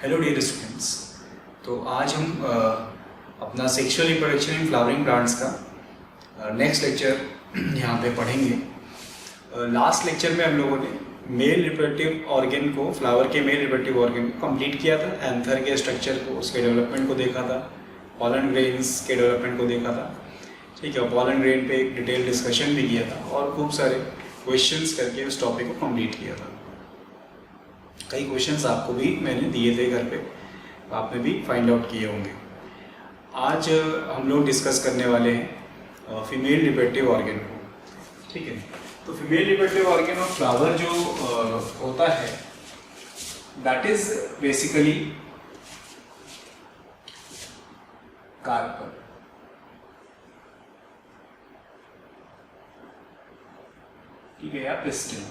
Hello dear students. तो आज हम अपना sexual reproduction in flowering plants का नेक्स्ट लेक्चर यहाँ पे पढ़ेंगे। लास्ट लेक्चर में हम लोगों ने मेल रिप्रोडक्टिव ऑर्गन को, फ्लावर के मेल रिप्रोडक्टिव ऑर्गन को कंप्लीट किया था। एंथर के स्ट्रक्चर को, उसके डेवलपमेंट को देखा था, पॉलन ग्रेन्स के डेवलपमेंट को देखा था। ठीक है, पॉलन ग्रेन पे एक डिटेल डिस्कशन भी किया था और खूब सारे क्वेश्चंस करके उस टॉपिक को कंप्लीट किया था। कई क्वेश्चंस आपको भी मैंने दिए थे घर पे, आपने भी फाइंड आउट किए होंगे। आज हम लोग डिस्कस करने वाले हैं फीमेल रिप्रोडक्टिव ऑर्गन को। ठीक है, तो female reproductive organ of flower जो होता है दैट इज बेसिकली कार्पल। ठीक है, या पिस्टिल।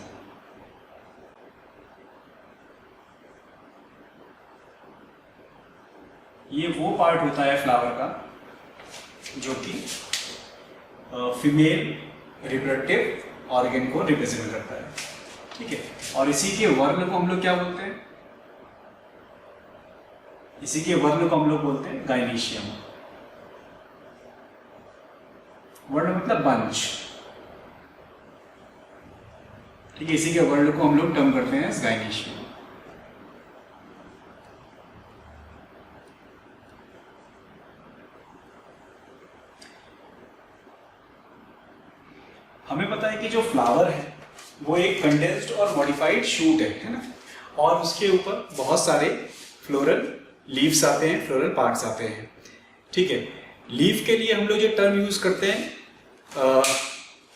ये वो पार्ट होता है फ्लावर का जो कि फीमेल रिप्रोडक्टिव ऑर्गन को रिप्रेजेंट करता है। ठीक है, और इसी के वर्ण को हम लोग क्या बोलते हैं? इसी के वर्ण को हम लोग बोलते हैं गाइनीशियम। वर्ण मतलब बंच। ठीक है, इसी के वर्ण को हम लोग टर्म करते हैं गाइनीशियम। हमें पता है कि जो फ्लावर है वो एक कंडेंस्ड और मॉडिफाइड शूट है ना, और उसके ऊपर बहुत सारे फ्लोरल लीव्स आते हैं, फ्लोरल पार्ट्स आते हैं। ठीक है, लीफ के लिए हम लोग जो टर्म यूज करते हैं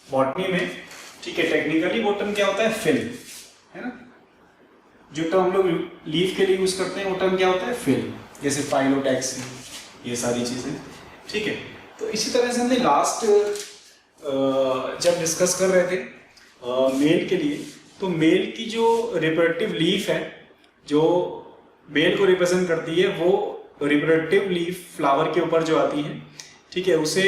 बॉटनी में, ठीक है, टेक्निकली वो टर्म क्या होता है? फिल, है ना। जो टर्म हम लोग लीफ के लिए यूज करते हैं वो टर्म क्या होता है? फिल, जैसे फाइलोटैक्सी, ये सारी चीजें। ठीक है, तो इसी तरह से हमने लास्ट जब डिस्कस कर रहे थे मेल के लिए, तो मेल की जो रिप्रोडक्टिव लीफ है जो मेल को रिप्रेजेंट करती है, वो रिप्रोडक्टिव लीफ फ्लावर के ऊपर जो आती है, ठीक है, उसे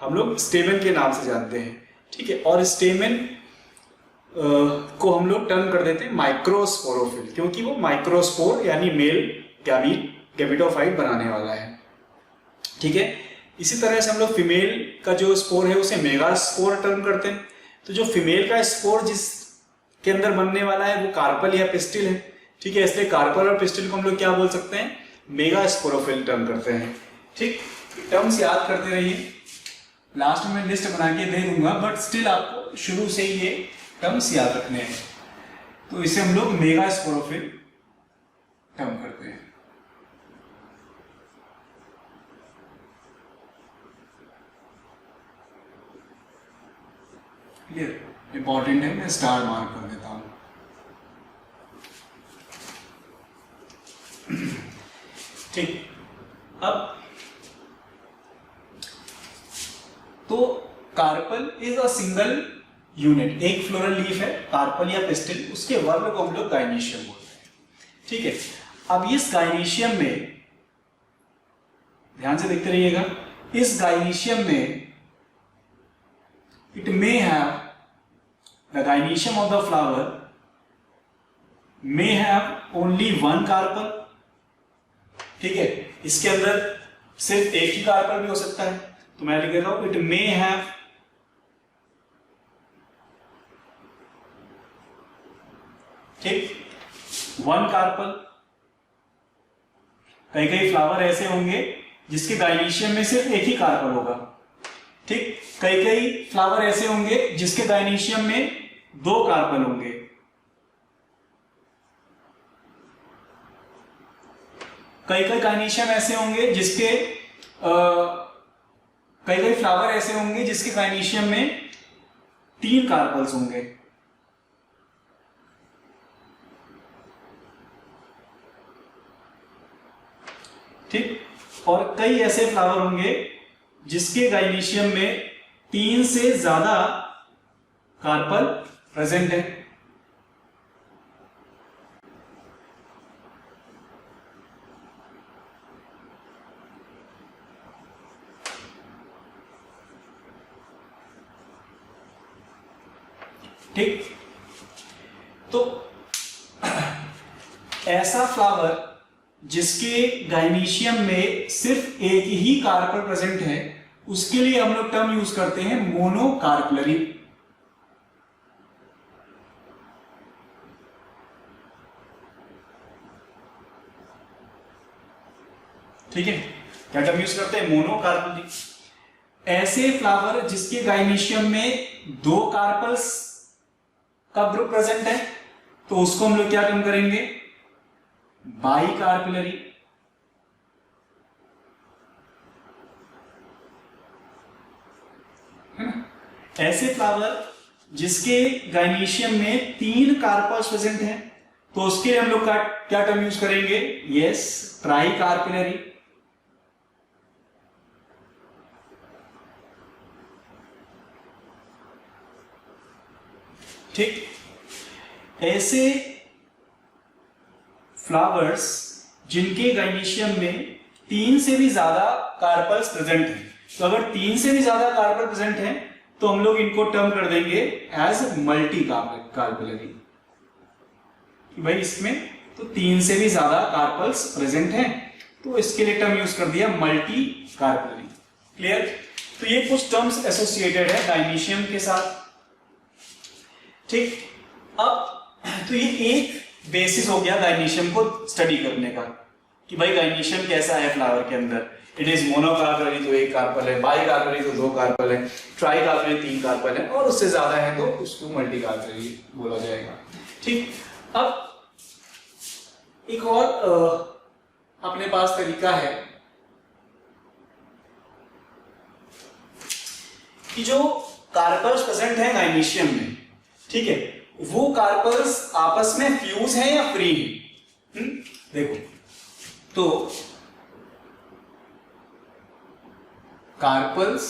हम लोग स्टेमन के नाम से जानते हैं। ठीक है, और स्टेमन को हम लोग टर्म कर देते हैं माइक्रोस्पोरोफिल, क्योंकि वो माइक्रोस्पोर यानी मेल गैमेटोफाइट बनाने वाला है। ठीक है, इसी तरह से हम लोग फीमेल का जो स्पोर है उसे मेगास्पोर टर्म करते हैं। तो जो फीमेल का स्पोर जिसके अंदर बनने वाला है वो कार्पल या पिस्टिल है। ठीक है, इसलिए कार्पल और पिस्टिल को हम लोग क्या बोल सकते हैं? मेगास्पोरोफिल टर्म करते हैं। ठीक, टर्म्स याद करते रहिए, लास्ट में लिस्ट बना के दे दूंगा, बट स्टिल आपको शुरू से ही ये टर्म्स याद रखने हैं। तो इसे हम लोग मेगास्पोरोफिल टर्म करते हैं। क्लियर? इंपॉर्टेंट है, मैं स्टार मार्क कर देता हूं। ठीक, अब तो carpel is a single unit, एक फ्लोरल लीफ है, कार्पल या पिस्टिल, उसके वर्ण को हम लोग गाइनीशियम बोलते हैं। ठीक है, अब इस गाइनीशियम में ध्यान से देखते रहिएगा, इस गाइनीशियम में it may have, the gynoecium of the flower may have only one carpel। ठीक है, इसके अंदर सिर्फ एक ही कार्पल भी हो सकता है, तो मैं लिख देता हूं it may have ठीक वन कार्पल। कई कई फ्लावर ऐसे होंगे जिसके गाइनीशियम में सिर्फ एक ही कार्पल होगा। ठीक, कई कई फ्लावर ऐसे होंगे जिसके गाइनीशियम में दो कार्पल होंगे। कई कई गाइनीशियम ऐसे होंगे जिसके कई कई फ्लावर ऐसे होंगे जिसके गाइनीशियम में 3 कार्पल्स होंगे। ठीक, और कई ऐसे फ्लावर होंगे जिसके गाइनीशियम में 3 से ज्यादा कार्पल प्रेजेंट है। ठीक, तो ऐसा फ्लावर जिसके गाइनीशियम में सिर्फ एक ही कार्पल प्रेजेंट है, उसके लिए हम लोग टर्म यूज करते हैं मोनोकार्पलरी। ठीक है, क्या टर्म यूज करते हैं? मोनोकार्पलरी। ऐसे फ्लावर जिसके गाइनीशियम में दो कार्पल्स का ग्रुप प्रेजेंट है, तो उसको हम लोग क्या टर्म करेंगे? बाइकार्पलरी। ऐसे फ्लावर जिसके गाइनीशियम में तीन कार्पल्स प्रेजेंट हैं, तो उसके लिए हम लोग क्या टर्म यूज करेंगे? यस, ट्राइकार्पलरी। ठीक, ऐसे फ्लावर्स जिनके गाइनीशियम में तीन से भी ज्यादा कार्पल्स प्रेजेंट हैं, तो अगर तीन से भी ज्यादा कार्पल प्रेजेंट हैं तो हम लोग इनको टर्म कर देंगे एज मल्टी कार्पलरी। भाई इसमें तो तीन से भी ज्यादा कार्पल्स प्रेजेंट हैं, तो इसके लिए टर्म यूज कर दिया मल्टी कार्पलरी। क्लियर? तो ये कुछ टर्म्स एसोसिएटेड है गाइनीशियम के साथ। ठीक, अब तो ये एक बेसिस हो गया गाइनीशियम को स्टडी करने का कि भाई गाइनीशियम कैसा है फ्लावर के अंदर। इट इज मोनोकार्पलरी तो एक कार्पल है, बाइकार्पलरी तो दो कार्पल है, ट्राइकार्पलरी तीन कार्पल है, और उससे ज्यादा है तो उसको मल्टीकार्पलरी बोला जाएगा। ठीक, अब एक और अपने पास तरीका है कि जो कार्पल्स प्रेजेंट है गाइनीशियम में, ठीक है, वो कार्पल्स आपस में फ्यूज है या फ्री है? देखो, तो carpels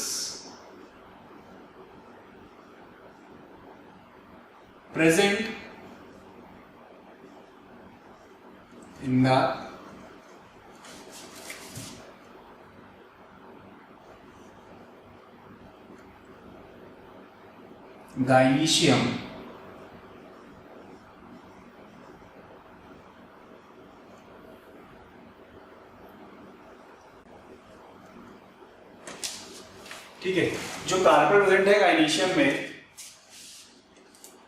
present in the gynoecium ठीक है, जो कार्पल प्रेजेंट है गाइनीशियम में,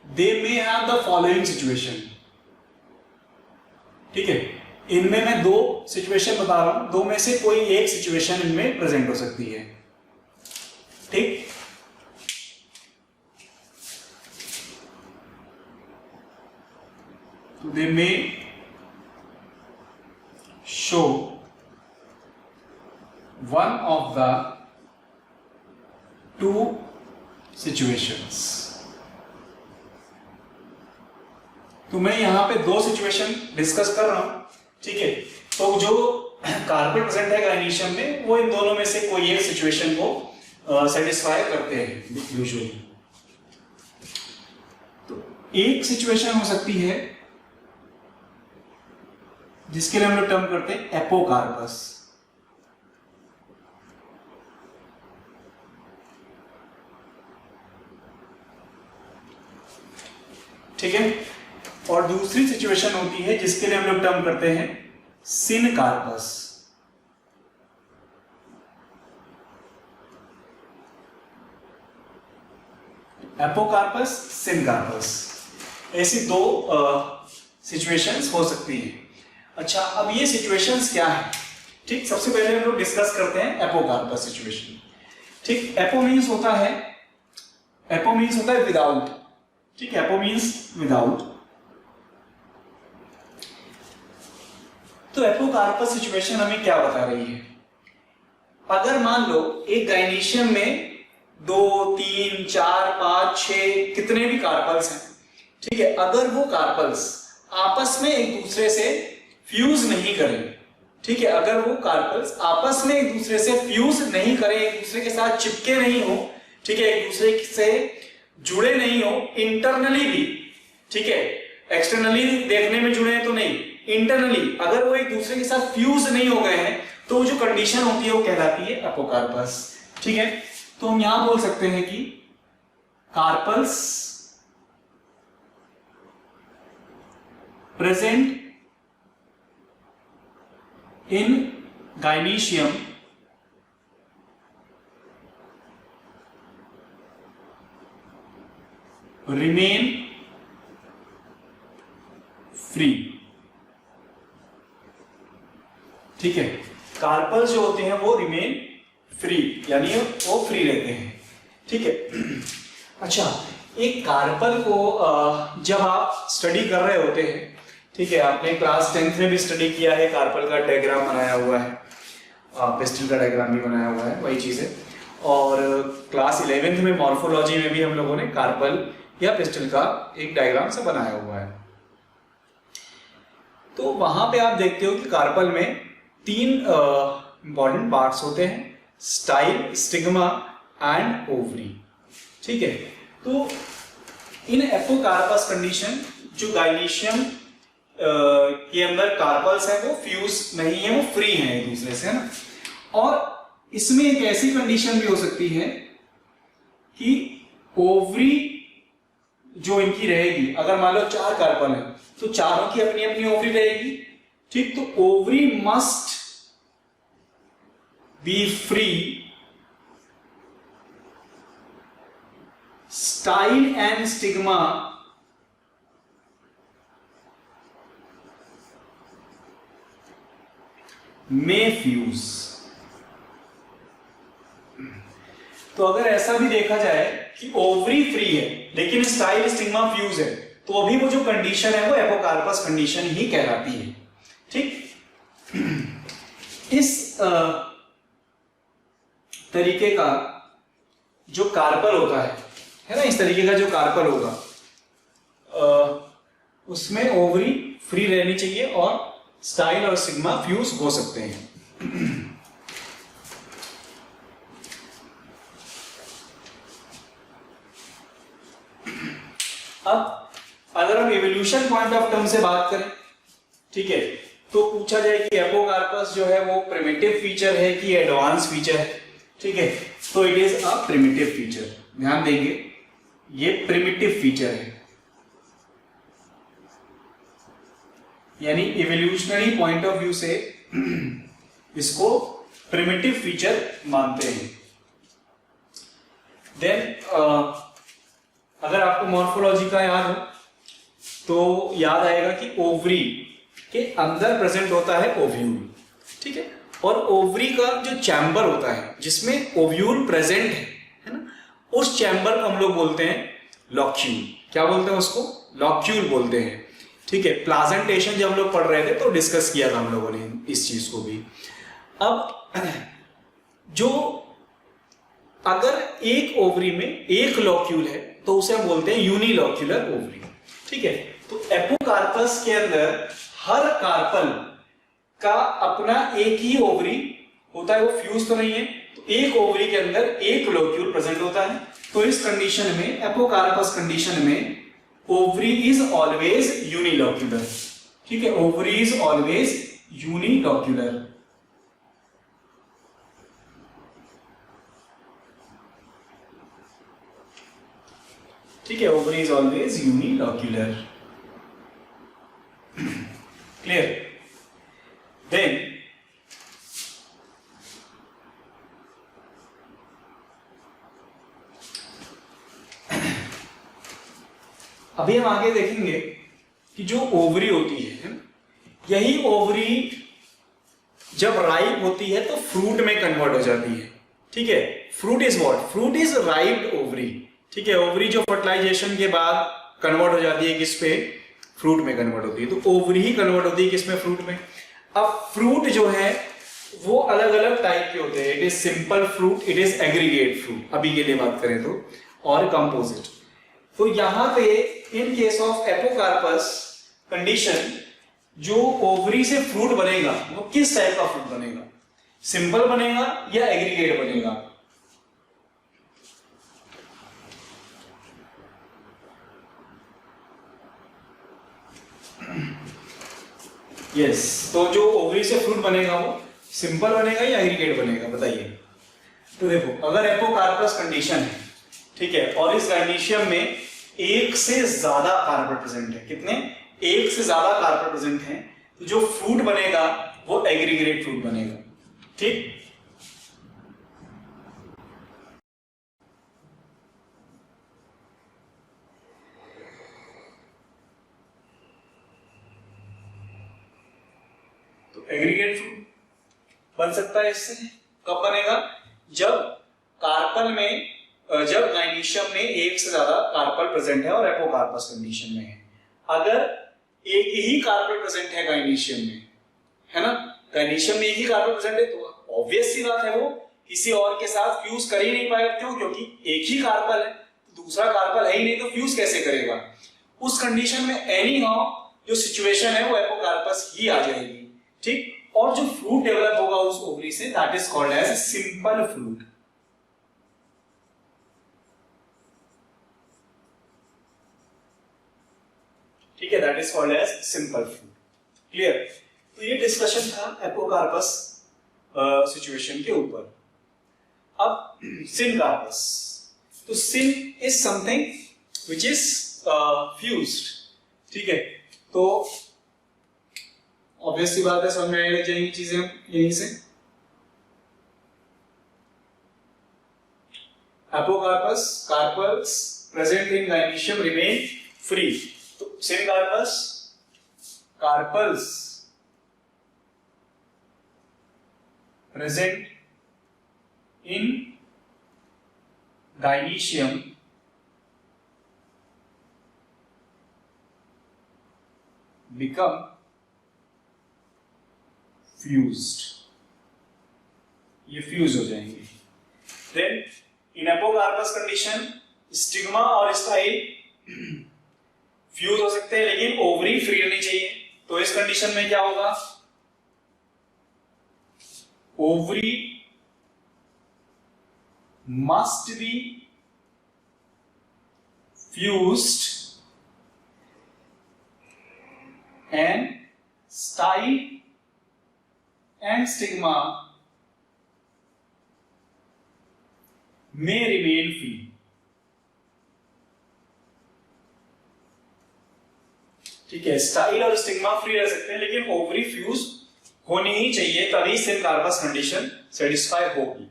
they may have the following situation. ठीक है, इनमें मैं दो सिचुएशन बता रहा हूं, दो में से कोई एक सिचुएशन इनमें प्रेजेंट हो सकती है। ठीक, तो they may show one of the two situations. तो मैं यहां पे दो सिचुएशन डिस्कस कर रहा हूं। ठीक है, तो जो कार्पल प्रेजेंट है गाइनीशियम में, वो इन दोनों में से कोई एक सिचुएशन को सेटिस्फाई करते हैं यूजुअली। तो एक सिचुएशन हो सकती है जिसके लिए हम लोग टर्म करते हैं एपोकार्पस। ठीक है, और दूसरी सिचुएशन होती है जिसके लिए हम लोग टर्म करते हैं सिनकार्पस। एपोकार्पस, सिनकार्पस, ऐसी दो सिचुएशंस हो सकती हैं। अच्छा, अब ये सिचुएशंस क्या है? ठीक, सबसे पहले हम लोग डिस्कस करते हैं एपोकार्पस सिचुएशन। ठीक, एपो मीन्स होता है विदाउट। ठीक है, एपो मीन्स विदाउट। तो एपोकार्पस सिचुएशन हमें क्या बता रही है? अगर मान लो एक गाइनीशियम में 2, 3, 4, 5, 6 कितने भी कार्पल्स हैं, ठीक है, अगर वो कार्पल्स आपस में एक दूसरे से फ्यूज नहीं करें, ठीक है, अगर वो कार्पल्स आपस में एक दूसरे से फ्यूज नहीं करें, एक दूसरे के साथ चिपके नहीं हो, ठीक है, एक दूसरे से जुड़े नहीं हो इंटरनली भी, ठीक है, एक्सटर्नली देखने में जुड़े हैं तो नहीं, इंटरनली अगर वो एक दूसरे के साथ फ्यूज नहीं हो गए हैं, तो जो कंडीशन होती है वो कहलाती है एपोकार्पस। ठीक है, तो हम यहां बोल सकते हैं कि carpels present in gynoecium remain free. ठीक है, कार्पल्स जो होते हैं वो रिमेन फ्री, यानी वो फ्री रहते हैं। ठीक है। अच्छा, एक कार्पल को जब आप स्टडी कर रहे होते हैं, ठीक है, आपने क्लास 10th में भी स्टडी किया है, कार्पल का डायग्राम बनाया हुआ है, पिस्टल का डायग्राम भी बनाया हुआ है, वही चीज है। और क्लास 11th में मॉर्फोलॉजी में भी हम लोगों ने कार्पल या पिस्टल का एक डायग्राम सा बनाया हुआ है। तो वहां पे आप देखते हो कि कार्पल में 3 इंपॉर्टेंट पार्ट्स होते हैं, स्टाइल, स्टिग्मा एंड ओवरी। ठीक है, तो इन एपोकार्पस कंडीशन जो गाइनीशियम के अंदर कार्पल्स हैं वो फ्यूज नहीं है, वो फ्री हैं एक दूसरे से, है ना। और इसमें एक ऐसी कंडीशन भी हो सकती है कि ओवरी जो इनकी रहेगी, अगर मान लो 4 कार्पल है तो चारों की अपनी अपनी ओवरी रहेगी। ठीक, तो ovary must be free, style and stigma में फ्यूज। तो अगर ऐसा भी देखा जाए कि ओवरी फ्री है लेकिन स्टाइल स्टिग्मा फ्यूज है, तो अभी वो जो कंडीशन है वो एपोकार्पस कंडीशन ही कहलाती है। ठीक, इस तरीके का जो कार्पल होता है ना, इस तरीके का जो कार्पल होगा उसमें ओवरी फ्री रहनी चाहिए और स्टाइल और सिग्मा फ्यूज हो सकते हैं। अब अगर हम एवोल्यूशन पॉइंट ऑफ टर्म से बात करें, ठीक है, तो पूछा जाए कि एपोकार्पस जो है वो प्रिमिटिव फीचर है कि एडवांस फीचर है। ठीक है, तो it is a primitive feature. ध्यान देंगे, ये प्रिमिटिव फीचर है, यानी इवोल्यूशनरी पॉइंट ऑफ व्यू से इसको प्रिमिटिव फीचर मानते हैं। देन अगर आपको मॉर्फोलॉजी का याद हो तो याद आएगा कि ओवरी के अंदर प्रेजेंट होता है ओव्यूल। ठीक है, और ओवरी का जो चैम्बर होता है जिसमें ओव्यूल प्रेजेंट है ना, उस चैम्बर को हम लोग बोलते हैं लॉक्यूल। क्या बोलते हैं उसको? लॉक्यूल बोलते हैं। ठीक है, प्लाजेंटेशन जब हम लोग पढ़ रहे थे तो डिस्कस किया था हम लोगों ने इस चीज को भी। अब जो अगर एक ओवरी में एक लॉक्यूल है तो उसे हम बोलते हैं यूनिलॉक्यूलर ओवरी। ठीक है, तो एपोकार्पस के अंदर हर कार्पल का अपना एक ही ओवरी होता है, वो फ्यूज तो नहीं है, तो एक ओवरी के अंदर एक लॉक्यूल प्रेजेंट होता है। तो इस कंडीशन में, एपोकार्पस कंडीशन में, ओवरी इज ऑलवेज यूनिलॉक्यूलर। ठीक है, ओवरी इज ऑलवेज यूनिलॉक्यूलर। ठीक है, ovary is always unilocular. Clear? Then अभी हम आगे देखेंगे कि जो ओवरी होती है, यही ओवरी जब राइप होती है तो फ्रूट में कन्वर्ट हो जाती है। ठीक है, fruit is what? Fruit is ripened ovary. ठीक है, ओवरी जो फर्टिलाइजेशन के बाद कन्वर्ट हो जाती है किस पे? फ्रूट में कन्वर्ट होती है। तो ओवरी ही कन्वर्ट होती है किसमें? फ्रूट में। अब फ्रूट जो है वो अलग अलग टाइप के होते हैं। It is simple fruit, it is aggregate fruit, अभी के लिए बात करें तो, और कंपोजिट। तो यहां पे इन केस ऑफ एपोकार्पस कंडीशन जो ओवरी से फ्रूट बनेगा वो किस टाइप का फ्रूट बनेगा? सिंपल बनेगा या एग्रीगेट बनेगा? यस, तो जो ओवरी से फ्रूट बनेगा वो सिंपल बनेगा या एग्रीगेट बनेगा? बताइए। तो देखो, अगर एपोकार्पस कंडीशन है, ठीक है, और इस गाइनीशियम में एक से ज्यादा कार्पेल प्रेजेंट है, कितने? एक से ज्यादा कार्पेल प्रेजेंट है, तो जो फ्रूट बनेगा वो एग्रीगेट फ्रूट बनेगा। ठीक, तो एग्रीगेट फ्रूट बन सकता है इससे। कब बनेगा? जब कार्पल में जब गाइनीशियम में एक से ज्यादा कार्पल प्रेजेंट है और एपोकार्पस कंडीशन में है। अगर एक ही कार्पल प्रेजेंट है गाइनीशियम में, है ना, गाइनीशियम में एक ही कार्पल प्रेजेंट है, तो ऑब्वियस सी बात है वो किसी और के साथ फ्यूज कर ही नहीं पाएगा। क्यों? क्योंकि एक ही कार्पल है, दूसरा कार्पल है ही नहीं, तो फ्यूज कैसे करेगा? उस कंडीशन में एनी हाउ जो सिचुएशन है वो एपोकार्पस ही आ जाएगी। ठीक, और जो फ्रूट डेवलप होगा उस ओवरी से, that is called as simple fruit. ठीक है, that is called as simple fruit. Clear? तो ये डिस्कशन था एपोकार्पस सिचुएशन के ऊपर। अब सिनकार्पस, तो syn is something which is fused. ठीक है, तो ऑब्वियस सी बात है, समझ में आने लग जाएंगी चीजें यहीं से। Apocarpous carpels present in gynoecium remain free. तो syncarpous carpels present in gynoecium become fused, ये फ्यूज हो जाएंगे। Then in apocarpous condition stigma और स्टाइल फ्यूज हो सकते हैं, लेकिन ओवरी फ्री रहनी चाहिए। तो इस कंडीशन में क्या होगा? Ovary must be fused and style and stigma may remain free। ठीक है, स्टाइल और स्टिग्मा फ्री रह सकते हैं, लेकिन ओवरी फ्यूज होनी ही चाहिए, तभी सिनकार्पस कंडीशन सेटिस्फाई होगी।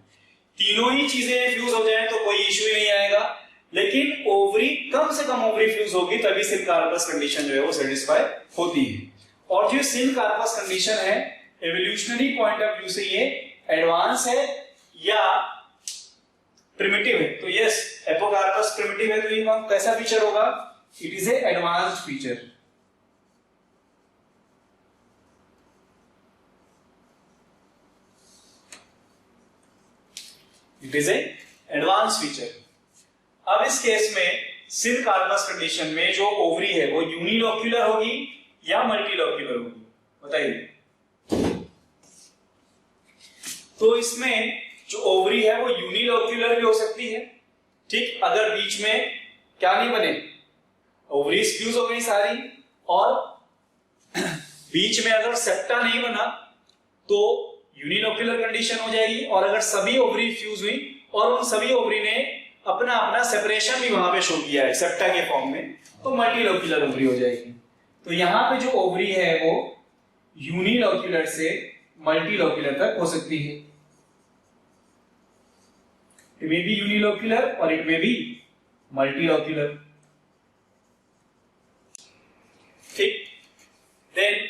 तीनों ही चीजें फ्यूज हो जाए तो कोई इश्यू ही नहीं आएगा, लेकिन ओवरी कम से कम ओवरी फ्यूज होगी तभी सिनकार्पस कंडीशन जो है वो सेटिस्फाई होती है। और जो सिनकार्पस कंडीशन है एवोल्यूशनरी पॉइंट ऑफ व्यू से ये एडवांस है या प्रिमिटिव है? तो यस, एपोकार्पस प्रिमिटिव है, तो ये कैसा फीचर होगा? It is A advanced feature. It is A advance feature. अब इस केस में सिनकार्पस कंडीशन में जो ओवरी है वो यूनिलोक्यूलर होगी या मल्टीलोक्यूलर होगी? बताइए। तो इसमें जो ओवरी है वो यूनिलोक्यूलर भी हो सकती है। ठीक, अगर बीच में क्या नहीं बने, ओवरीज फ्यूज हो गई सारी, और बीच में अगर सेप्टा नहीं बना तो यूनिलोक्यूलर कंडीशन हो जाएगी। और अगर सभी ओवरी फ्यूज हुई और उन सभी ओवरी ने अपना अपना सेपरेशन भी वहां पे शो किया है सेप्टा के फॉर्म में, तो मल्टीलोक्यूलर ओवरी हो जाएगी। तो यहां पे जो ओवरी है वो यूनिलोक्यूलर से मल्टीलोक्यूलर तक हो सकती है। इट मे बी यूनिलोक्यूलर और इट मे बी मल्टीलोक्यूलर। ठीक, देन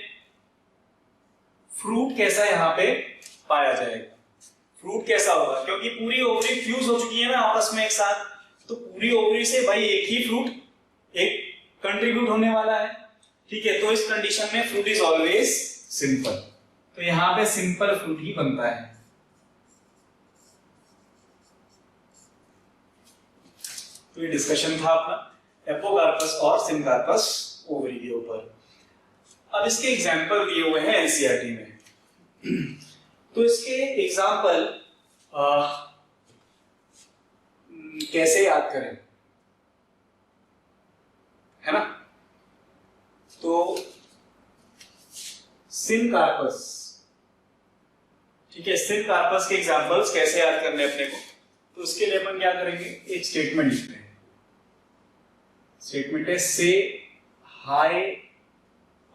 फ्रूट कैसा यहां पे पाया जाएगा? फ्रूट कैसा होगा? क्योंकि पूरी ओवरी फ्यूज हो चुकी है ना आपस में एक साथ, तो पूरी ओवरी से भाई एक ही फ्रूट एक कंट्रीब्यूट होने वाला है। ठीक है, तो इस कंडीशन में फ्रूट इज ऑलवेज सिंपल, तो यहां पे सिंपल फ्रूट ही बनता है। तो ये डिस्कशन था अपना एपोकार्पस और सिनकार्पस ओवरी के ऊपर। अब इसके एग्जाम्पल दिए हुए हैं एनसीईआरटी में। तो इसके एग्जाम्पल कैसे याद करें, है ना? तो सिनकार्पस, ठीक है, सिनकार्पस के एग्जाम्पल्स कैसे याद करने अपने को? तो उसके लिए अपन क्या करेंगे, एक स्टेटमेंट लिखते हैं। स्टेटमेंट है से हाय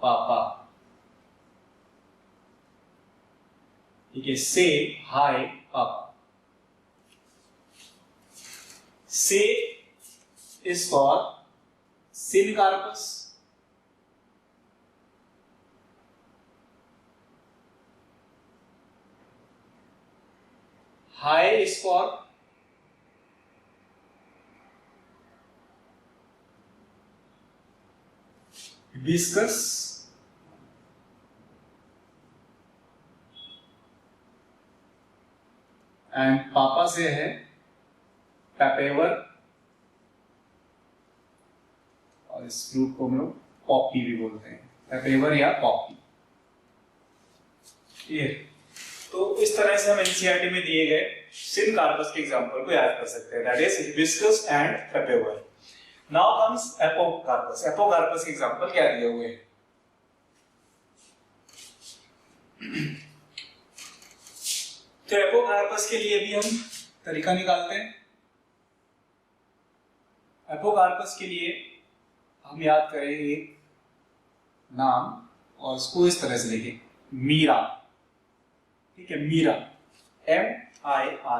पापा। ठीक है, से हाय पापा. से is for syncarpous. Hi is for hibiscus. And पापा से है पेपेवर, और इस फ्रूट को हम लोग पॉपी भी बोलते हैं, पेपेवर या पॉपी. क्लियर? तो इस तरह से हम एनसीईआरटी में दिए गए सिनकार्पस के एग्जांपल को याद कर सकते हैं, that is hibiscus and पेपेवर. Now comes apocarpous. Apocarpous के एग्जांपल क्या दिए हुए हैं? तो एपोकार्पस के लिए भी हम तरीका निकालते हैं. एपोकार्पस के लिए हम याद करें एक नाम और उसको इस तरह से लिखें, मीरा. ठीक है, मीरा, MIRA.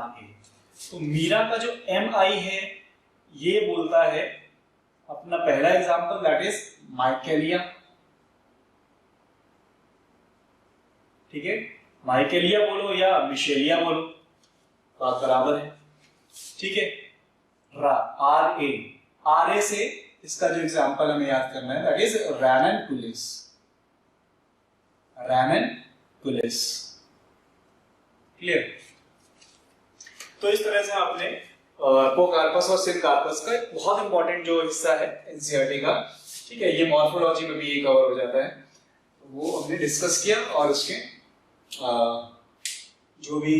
तो मीरा का जो MI है ये बोलता है अपना पहला एग्जांपल, दैट इज माइकेलिया. ठीक है, माइकेलिया बोलो या मिशेलिया बोलो, बात बराबर है. ठीक है, RA से इसका जो एग्जांपल हमें याद करना है, दैट इज रैननकुलिस. रैननकुलिस. क्लियर? तो इस तरह से आपने एपोकार्पस और सिनकार्पस का एक बहुत इंपॉर्टेंट जो हिस्सा है एनसीईआरटी का, ठीक है, ये मॉर्फोलॉजी में भी ये कवर हो जाता है, तो वो हमने डिस्कस किया और उसके जो भी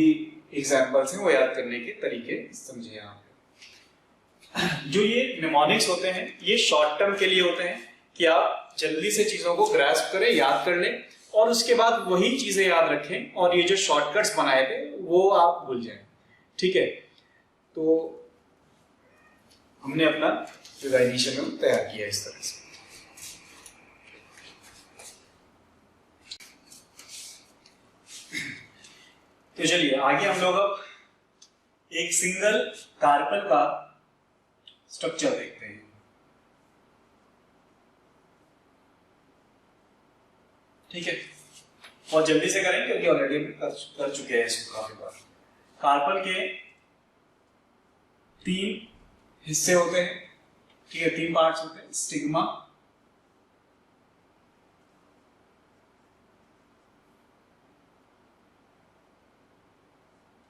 एग्जांपल्स हैं वो याद करने के तरीके समझे. यहाँ पे जो ये निमोनिक्स होते हैं ये शॉर्ट टर्म के लिए होते हैं कि आप जल्दी से चीजों को ग्रैस्प करें, याद कर लें और उसके बाद वही चीजें याद रखें, और ये जो शॉर्टकट्स बनाए थे वो आप भूल जाएं. ठीक है, तो हमने अपना रिवाइजेशन तैयार किया इस तरह से. तो चलिए आगे हम लोग अब एक सिंगल कार्पल का स्ट्रक्चर देखते हैं. ठीक है, और जल्दी से करें क्योंकि ऑलरेडी हम कर चुके हैं इसको काफी बार. कार्पल के 3 हिस्से होते हैं. ठीक है, 3 पार्ट्स होते हैं, स्टिग्मा,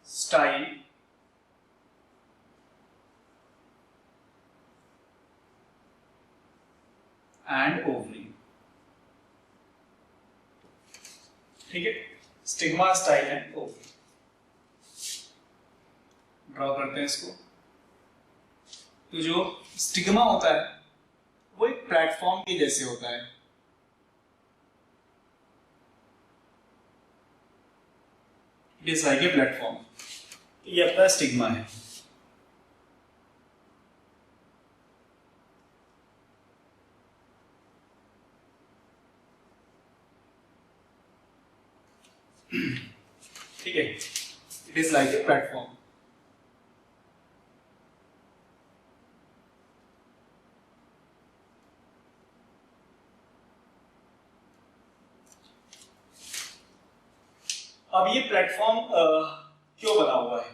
स्टाइल एंड ओवरी. ठीक है, stigma, style and ovary. Draw करते हैं इसको. तो जो स्टिग्मा होता है वो एक प्लेटफॉर्म के जैसे होता है. It is like a platform. ये अपना स्टिग्मा है. ठीक है, it is like a platform. अब ये प्लेटफॉर्म क्यों बना हुआ है?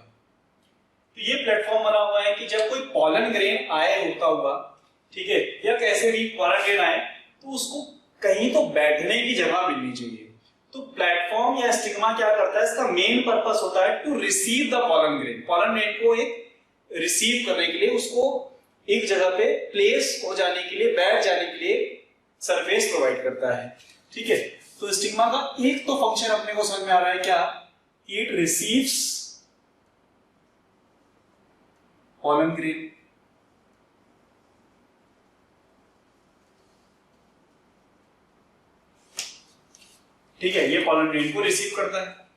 तो ये प्लेटफॉर्म बना हुआ है कि जब कोई पॉलन ग्रेन आए उड़ता हुआ, ठीक है, या कैसे भी पॉलन ग्रेन आए तो उसको कहीं तो बैठने की जगह मिलनी चाहिए. तो प्लेटफॉर्म या स्टिग्मा क्या करता है, इसका मेन पर्पस होता है to receive the pollen grain. Pollen grain को एक रिसीव करने के लिए, उसको एक जगह पे प्लेस हो जाने के लिए, बैठ जाने के लिए सरफेस प्रोवाइड करता है. ठीक है, तो स्टिग्मा का एक तो फंक्शन अपने को समझ में आ रहा है क्या, इट रिसीव्स पॉलन ग्रेन. ठीक है, ये पॉलन ग्रेन को रिसीव करता है.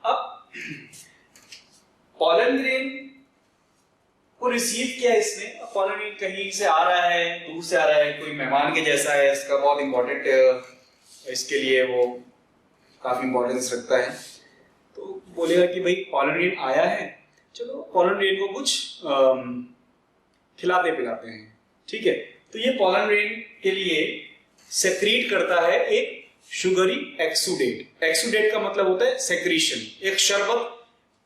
अब पॉलन ग्रेन को रिसीव किया इसने, पॉलन ग्रेन कहीं से आ रहा है, दूर से आ रहा है, कोई मेहमान के जैसा है, इसका बहुत इंपॉर्टेंट, इसके लिए वो काफी इंपॉर्टेंस रखता है. तो बोलेगा कि भाई पॉलन ग्रेन आया है, चलो पॉलन ग्रेन को कुछ खिलाते पिलाते हैं, ठीक है। तो ये पॉलन ग्रेन के लिए सेक्रीट करता है एक शुगरी एक्सुडेट। एक्सुडेट का मतलब होता है सेक्रीशन, एक शरबत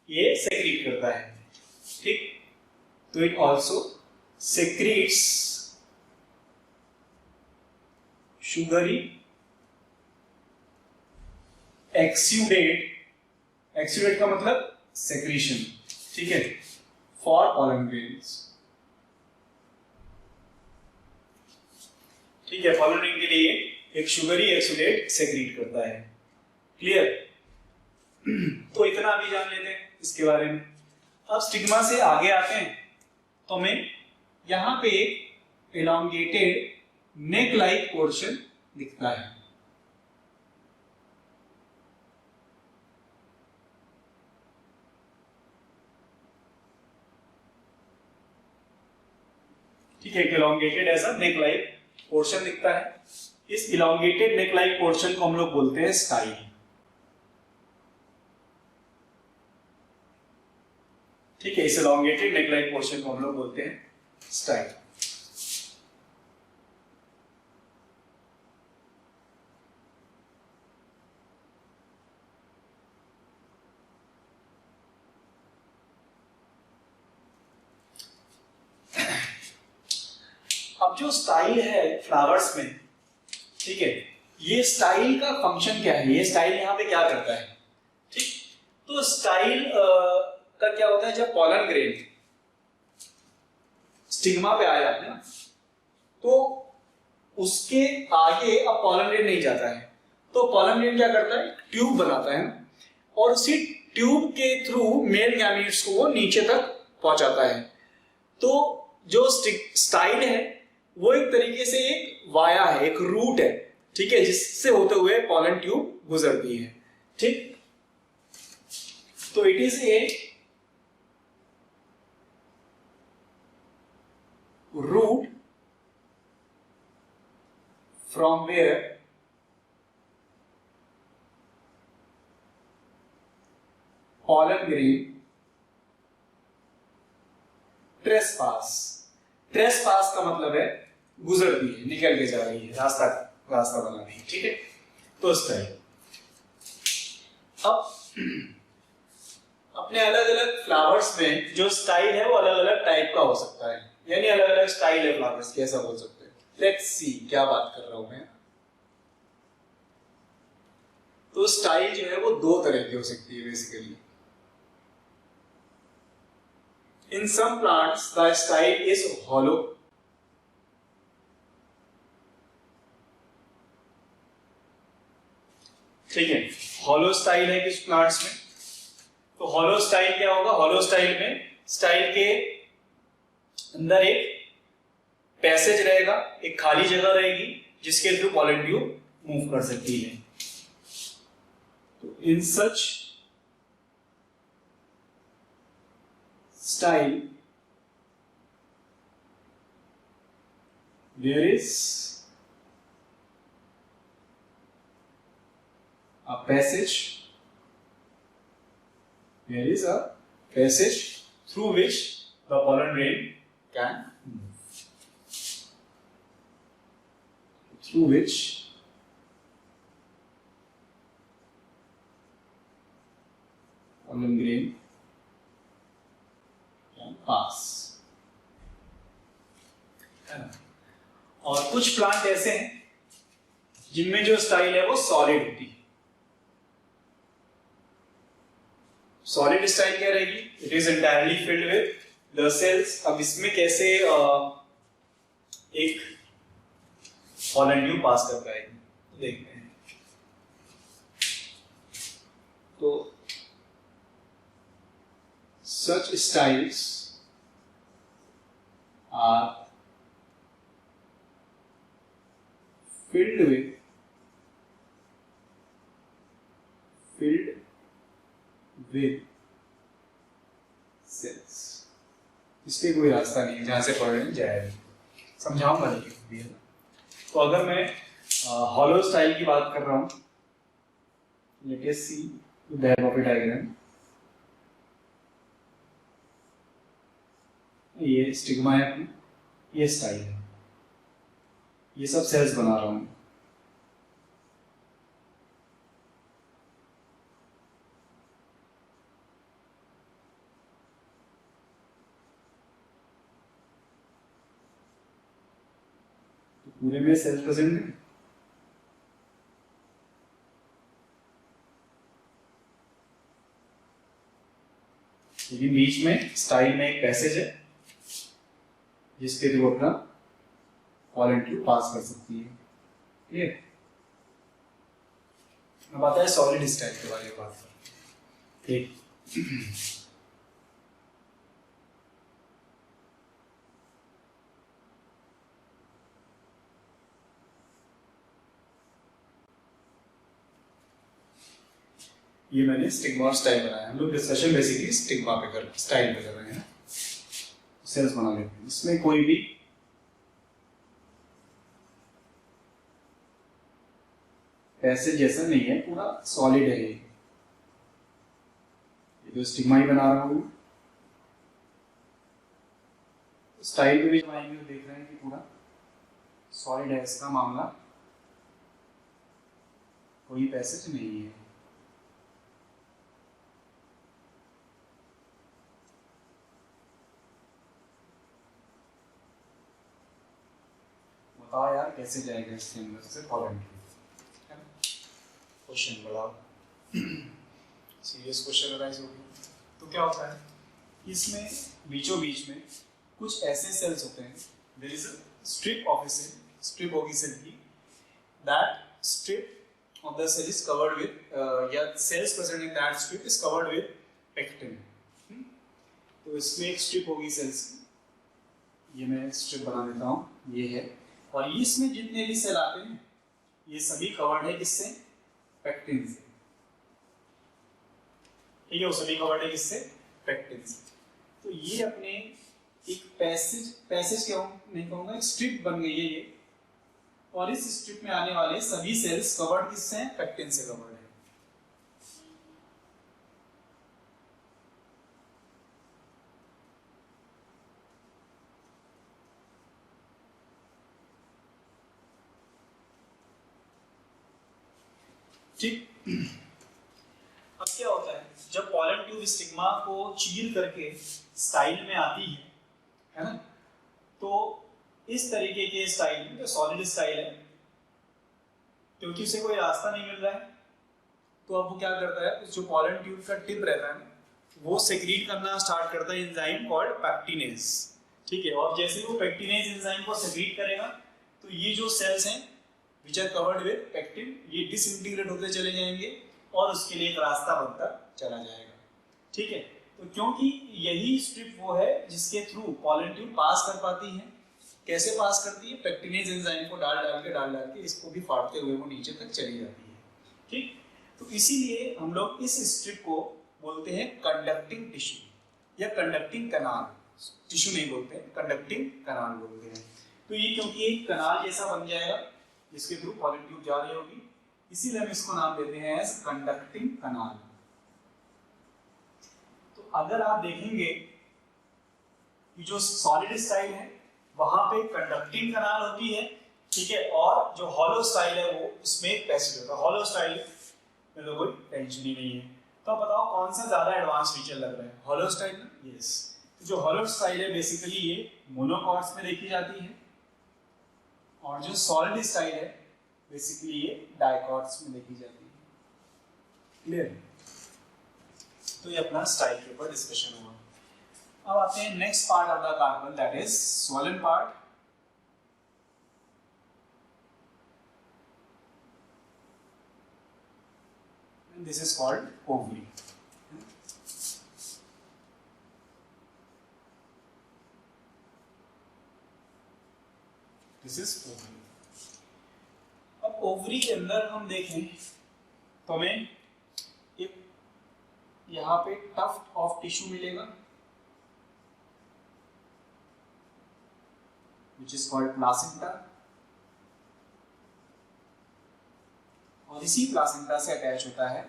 ये सेक्रीट करता है, ठीक। तो it also secretes sugary exudate. Exudate का मतलब सेक्रीशन, ठीक है, फॉर पॉलन ग्रेन्स, ठीक है। पॉलन ग्रेन के लिए एक शुगरी एक्सुडेट सेक्रीट करता है, क्लियर। तो इतना अभी जान लेते हैं इसके बारे में। अब स्टिग्मा से आगे आते हैं तो हमें यहां पे एक एलोंगेटेड नेक लाइक पोर्शन दिखता है, ठीक है। एलोंगेटेड ऐसा नेक लाइक पोर्शन दिखता है। इस इलोंगेटेड नेक लाइक पोर्शन को हम लोग बोलते हैं स्टाइल, ठीक है। इस इलोंगेटेड नेक लाइक पोर्शन को हम लोग बोलते हैं स्टाइल। अब जो स्टाइल है फ्लावर्स में, ठीक है, ये स्टाइल का फंक्शन क्या है, ये स्टाइल यहाँ पे क्या करता है, ठीक। तो स्टाइल का क्या होता है, जब पॉलन ग्रेन स्टिग्मा पे आया है ना, तो उसके आगे अब पॉलन ग्रेन नहीं जाता है, तो पॉलन ग्रेन क्या करता है, ट्यूब बनाता है ना, और उसी ट्यूब के थ्रू मेल गैमीट्स को वो नीचे तक पहुंचाता है। तो जो स्टाइल है वो एक तरीके से एक वाया है, एक रूट है, ठीक है, जिससे होते हुए पॉलन ट्यूब गुजरती है, ठीक। तो it is a route from where pollen grain trespass. Trespass का मतलब है गुजरती है, निकल के जा रही है, रास्ता बना रही है, ठीक है। तो स्टाइल अब अपने अलग अलग फ्लावर्स में जो स्टाइल है वो अलग अलग टाइप का हो सकता है, यानी अलग अलग स्टाइल है फ्लावर्स की, ऐसा बोल सकते हैं। लेट्स सी क्या बात कर रहा हूं मैं। तो स्टाइल जो है वो दो तरह की हो सकती है basically. In some plants, the style is hollow. ठीक है, हॉलो स्टाइल है कुछ प्लांट्स में। तो हॉलो स्टाइल क्या होगा, हॉलो स्टाइल में स्टाइल के अंदर एक पैसेज रहेगा, एक खाली जगह रहेगी जिसके थ्रू पॉलन ट्यूब मूव कर सकती है। तो इन सच style there is a passage through which the pollen grain can move, through which pollen grain पास। और कुछ प्लांट ऐसे हैं जिनमें जो स्टाइल है वो सॉलिड होती है। सॉलिड स्टाइल क्या रहेगी, it is entirely filled with the cells. अब इसमें कैसे एक पॉलन ट्यूब पास कर पाएगी देखते हैं। तो such styles are filled with cells। इसके कोई रास्ता नहीं है जहां से पॉलन जाएगा, समझाऊंगा लेकिन भी है ना। तो अगर मैं हॉलो स्टाइल की बात कर रहा हूं, let us see the diagram. ये स्टिग्मा है अपनी, ये स्टाइल है, ये सब सेल्स बना रहा हूँ। तो पूरे में सेल्स प्रेजेंट है। लेकिन बीच में स्टाइल में एक पैसेज है जिसके थ्रू अपना पॉलन ट्यूब पास कर सकती है। क्लियर? अब आता है सॉलिड स्टाइल के बारे में बात करते। ठीक, ये मैंने स्टिग्मा और स्टाइल बनाया। हम लोग डिस्कशन बेसिकली स्टिग्मा पे कर, स्टाइल पे कर रहे हैं। सेल्स बना लेते हैं, इसमें कोई भी पैसेज जैसा नहीं है, पूरा सॉलिड है। ये तो स्टिग्मा ही बना रहा हूँ। स्टाइल पे भी बनाएंगे तो देख रहे हैं कि पूरा सॉलिड है इसका मामला, कोई पैसेज नहीं है। बताओ यार कैसे जाएगा इसके अंदर से पॉलन ट्यूब? क्वेश्चन बढ़ाओ, सीरियस क्वेश्चन अराइज हो गया। तो क्या होता है, इसमें बीचों बीच में कुछ ऐसे सेल्स होते हैं, there is a strip of a cell, strip होगी सेल की, that strip of the cell is covered with या cells present in that strip is covered with pectin. तो इसमें एक स्ट्रिप होगी सेल्स की, ये मैं स्ट्रिप बना देता हूँ, ये है। और इसमें जितने भी सेल आते हैं ये सभी कवर्ड है किससे? पेक्टिन से। ठीक है, वो सभी कवर्ड है किससे? पेक्टिन से। तो ये अपने एक पैसेज क्या नहीं कहूंगा, एक स्ट्रिप बन गई है ये, और इस स्ट्रिप में आने वाले सभी सेल्स कवर्ड किससे हैं? पेक्टिन से कवर्ड है। ठीक, अब क्या होता है, जब पॉलन ट्यूब स्टिग्मा को चीर करके स्टाइल में आती है ना, तो इस तरीके के स्टाइल में, जो सॉलिड स्टाइल है, क्योंकि उसे कोई रास्ता नहीं मिल रहा है, तो अब वो क्या करता है, जो पॉलन ट्यूब का टिप रहता है वो सेक्रीट करना स्टार्ट करता है एंजाइम कॉल्ड पैक्टिनेज। ठीक है, और जैसे वो पैक्टिनेज एंजाइम को सेक्रीट करेगा तो ये जो सेल्स हैं which are covered with pectin, ये डिसइंटीग्रेट होते चले जाएंगे और उसके लिए एक रास्ता बनता चला जाएगा। ठीक है, तो क्योंकि यही स्ट्रिप वो है जिसके थ्रू पॉलन ट्यूब पास कर पाती है। कैसे पास करती है? पेक्टिनेज एंजाइम को डाल डाल के इसको भी फाड़ते हुए वो नीचे तक चली जाती है। ठीक, तो इसीलिए हम लोग इस स्ट्रिप को बोलते हैं कंडक्टिंग टिश्यू या कंडक्टिंग कनाल। टिश्यू नहीं बोलते हैं, कंडक्टिंग कनाल बोलते हैं। तो ये क्योंकि एक कनाल जैसा बन जाएगा जिसके थ्रू पॉलन ट्यूब जा रही होगी, इसीलिए हम इसको नाम देते हैं एज कंडक्टिंग कनाल। तो अगर आप देखेंगे कि जो सॉलिड स्टाइल है वहां पे कंडक्टिंग कनाल होती है, ठीक है, और जो हॉलो स्टाइल है वो उसमें एक पैसेज होता है। हॉलो स्टाइल में तो कोई टेंशन ही नहीं है। तो बताओ कौन सा ज्यादा एडवांस फीचर लग रहा है? हॉलो स्टाइल ना? यस। तो जो हॉलो स्टाइल है बेसिकली ये मोनोकॉर्ड्स में देखी जाती है, और जो सॉलिड स्टाइल है बेसिकली ये डाइकॉट्स में देखी जाती है। क्लियर? तो ये अपना स्टाइल के ऊपर डिस्कशन हुआ। अब आते हैं next part of the carbon, that is swollen part. This is called ovary. This is ovary. अब ओवरी के अंदर हम देखें तो हमें एक यहाँ पे टफ्ट ऑफ टिश्यू मिलेगा which is called प्लासेंटा, और इसी प्लासेंटा से अटैच होता है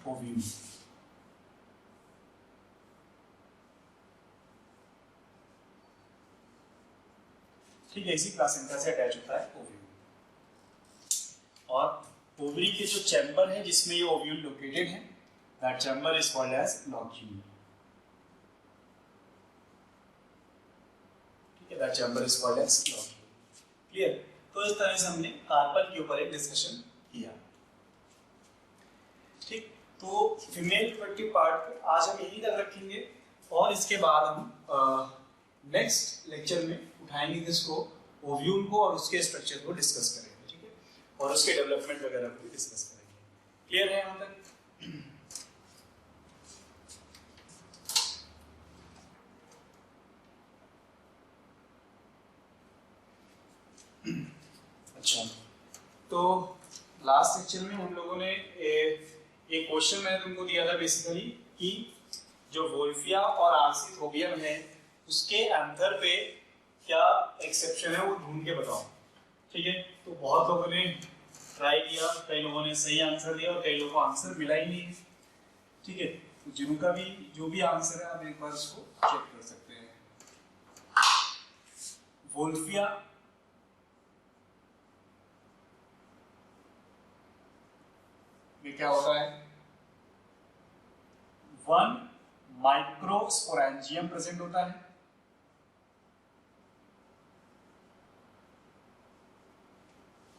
ओव्यूल। ठीक है, इसी प्लासेंटा से अटैच होता है ओव्यूल। और ओवरी के जो चैम्बर है जिसमें ये ओव्यूल लोकेटेड है, that chamber is called as locule. ठीक है, that chamber is called as locule. Clear? तो इस तरह से हमने कार्पल के ऊपर एक डिस्कशन किया। ठीक, तो फीमेल रिप्रोडक्टिव पार्ट को आज हम यही तक रखेंगे और इसके बाद हम नेक्स्ट लेक्चर में उठाएंगे जिसको ओव्यूल को और उसके स्ट्रक्चर को डिस्कस करेंगे। ठीक है, और उसके डेवलपमेंट वगैरह को भी डिस्कस करेंगे। क्लियर है यहाँ तक? अच्छा, तो लास्ट लेक्चर में हम लोगों ने एक क्वेश्चन मैंने तुमको दिया था बेसिकली कि जो वोल्फिया और आर्सिथोबियम है उसके आंसर पे क्या एक्सेप्शन है वो ढूंढ के बताओ। ठीक है, तो बहुत लोगों ने ट्राई किया, कई लोगों ने सही आंसर दिया और कई लोगों को आंसर मिला ही नहीं। ठीक है, तो जिनका भी जो भी आंसर है आप एक बार उसको चेक कर सकते हैं। वोल्फिया में क्या होता है? 1 माइक्रोस्पोरेंजियम प्रेजेंट होता है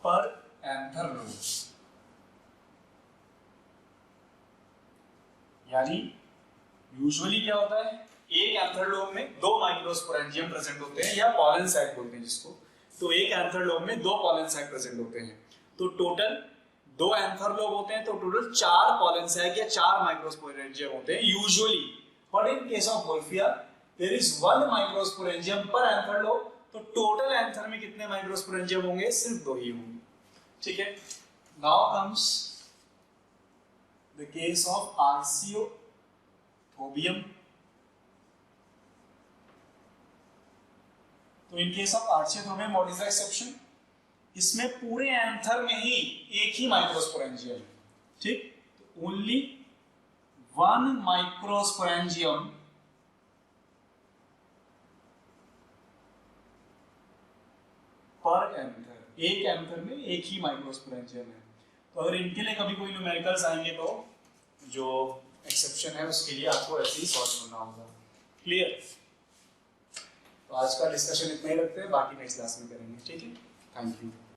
पर एंथर लोब, यानी यूजुअली क्या होता है, एक एंथर लोब में 2 माइक्रोस्पोरेंजियम प्रेजेंट होते हैं या पॉलन सैक बोलते हैं जिसको। तो एक एंथर लोब में 2 पॉलन सैक प्रेजेंट होते हैं, तो टोटल 2 एंथर लोब होते हैं, तो टोटल 4 पॉलन सैक या 4 माइक्रोस्पोरेंजियम होते हैं usually. But in case of Wolffia there is 1 microsporangium per anther lobe, तो टोटल एंथर में कितने माइक्रोस्पोरेंजियम होंगे? सिर्फ 2 ही होंगे। ठीक है, now comes the case of arceuthobium. तो in case of arceuthobium what is the exception? इसमें पूरे एंथर में ही एक ही माइक्रोस्पोरेंजियम है। ठीक, तो ओनली 1 माइक्रोस्पोरेंजियम पर एंथर, एक एंथर में एक ही माइक्रोस्पोरेंजियम है। तो अगर इनके लिए कभी कोई न्यूमेरिकल्स आएंगे तो जो एक्सेप्शन है उसके लिए आपको ऐसे ही सॉल्व करना होगा। क्लियर? तो आज का डिस्कशन इतना ही रखते हैं, बाकी नेक्स्ट क्लास में करेंगे। ठीक है, थैंक यू।